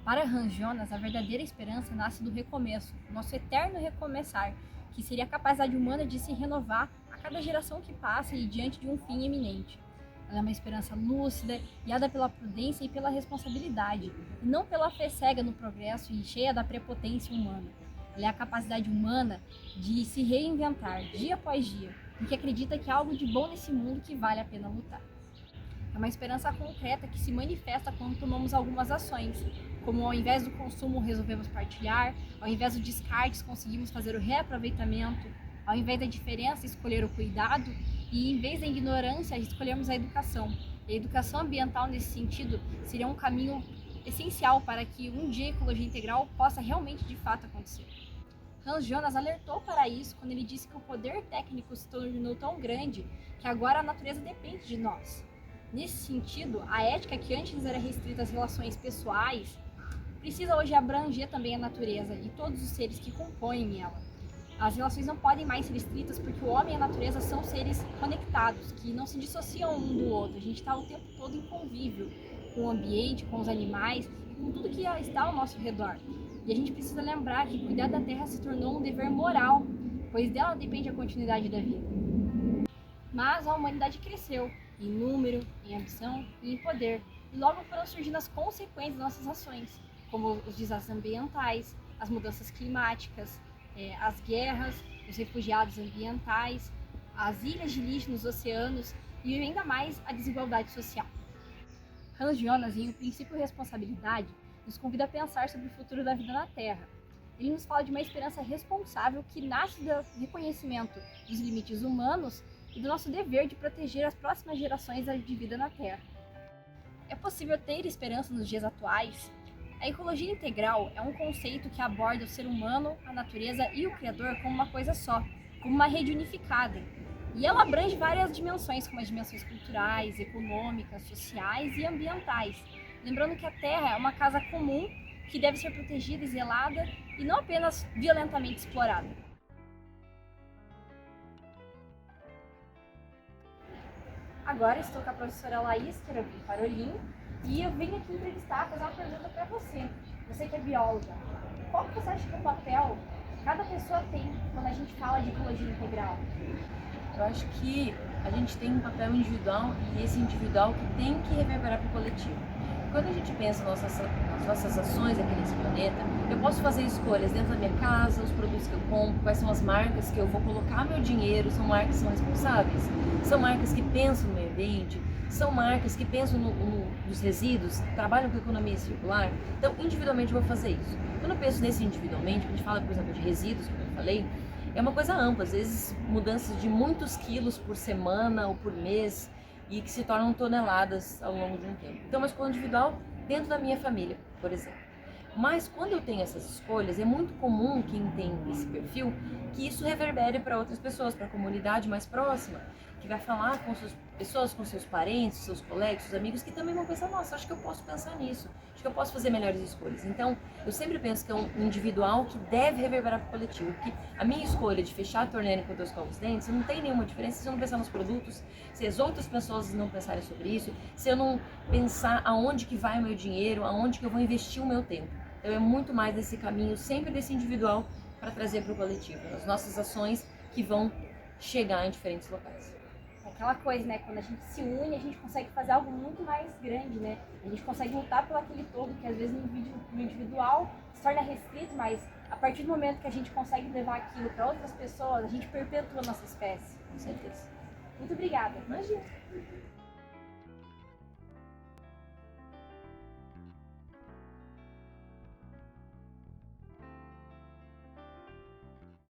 Para Hans Jonas, a verdadeira esperança nasce do recomeço, nosso eterno recomeçar, que seria a capacidade humana de se renovar a cada geração que passa e diante de um fim iminente. Ela é uma esperança lúcida, guiada pela prudência e pela responsabilidade, e não pela fé cega no progresso e cheia da prepotência humana. Ela é a capacidade humana de se reinventar, dia após dia, porque acredita que há algo de bom nesse mundo que vale a pena lutar. É uma esperança concreta que se manifesta quando tomamos algumas ações, como ao invés do consumo resolvemos partilhar, ao invés do descarte conseguimos fazer o reaproveitamento, ao invés da diferença escolher o cuidado e em vez da ignorância escolhermos a educação. E a educação ambiental nesse sentido seria um caminho essencial para que um dia a ecologia integral possa realmente de fato acontecer. Hans Jonas alertou para isso quando ele disse que o poder técnico se tornou tão grande que agora a natureza depende de nós. Nesse sentido, a ética que antes era restrita às relações pessoais precisa hoje abranger também a natureza e todos os seres que compõem ela. As relações não podem mais ser restritas porque o homem e a natureza são seres conectados, que não se dissociam um do outro. A gente está o tempo todo em convívio com o ambiente, com os animais e com tudo que está ao nosso redor. E a gente precisa lembrar que cuidar da terra se tornou um dever moral, pois dela depende a continuidade da vida. Mas a humanidade cresceu em número, em ambição e em poder, e logo foram surgindo as consequências das nossas ações, como os desastres ambientais, as mudanças climáticas, as guerras, os refugiados ambientais, as ilhas de lixo nos oceanos e ainda mais a desigualdade social. Hans Jonas, em O Princípio Responsabilidade, nos convida a pensar sobre o futuro da vida na Terra. Ele nos fala de uma esperança responsável que nasce do reconhecimento dos limites humanos e do nosso dever de proteger as próximas gerações de vida na Terra. É possível ter esperança nos dias atuais? A ecologia integral é um conceito que aborda o ser humano, a natureza e o Criador como uma coisa só, como uma rede unificada. E ela abrange várias dimensões, como as dimensões culturais, econômicas, sociais e ambientais. Lembrando que a Terra é uma casa comum que deve ser protegida e zelada e não apenas violentamente explorada. Agora estou com a professora Laís Carolin e eu venho aqui entrevistar, fazer uma pergunta para você. Você que é bióloga, qual que você acha que é o papel que cada pessoa tem quando a gente fala de ecologia integral? Eu acho que a gente tem um papel individual e esse individual que tem que reverberar para o coletivo. Quando a gente pensa nas nossas ações aqui nesse planeta, eu posso fazer escolhas dentro da minha casa, os produtos que eu compro, quais são as marcas que eu vou colocar meu dinheiro, são marcas que são responsáveis, são marcas que pensam no meio ambiente, são marcas que pensam nos resíduos, trabalham com economia circular. Então, individualmente eu vou fazer isso. Quando eu penso nesse individualmente, a gente fala, por exemplo, de resíduos, como eu falei, é uma coisa ampla, às vezes mudanças de muitos quilos por semana ou por mês e que se tornam toneladas ao longo de um tempo. Então, uma escolha individual dentro da minha família, por exemplo. Mas quando eu tenho essas escolhas, é muito comum quem tem esse perfil que isso reverbere para outras pessoas, para a comunidade mais próxima, que vai falar com suas pessoas, com seus parentes, seus colegas, seus amigos, que também vão pensar, nossa, acho que eu posso pensar nisso, acho que eu posso fazer melhores escolhas. Então, eu sempre penso que é um individual que deve reverberar para o coletivo, porque a minha escolha de fechar a torneira enquanto eu escovo os dentes não tem nenhuma diferença se eu não pensar nos produtos, se as outras pessoas não pensarem sobre isso, se eu não pensar aonde que vai o meu dinheiro, aonde que eu vou investir o meu tempo. Então, é muito mais desse caminho, sempre desse individual, para trazer para o coletivo, as nossas ações que vão chegar em diferentes locais. Aquela coisa, né? Quando a gente se une, a gente consegue fazer algo muito mais grande, né? A gente consegue lutar pelo aquele todo, que às vezes no individual se torna restrito, mas a partir do momento que a gente consegue levar aquilo para outras pessoas, a gente perpetua a nossa espécie. Com certeza. Muito obrigada. Imagina.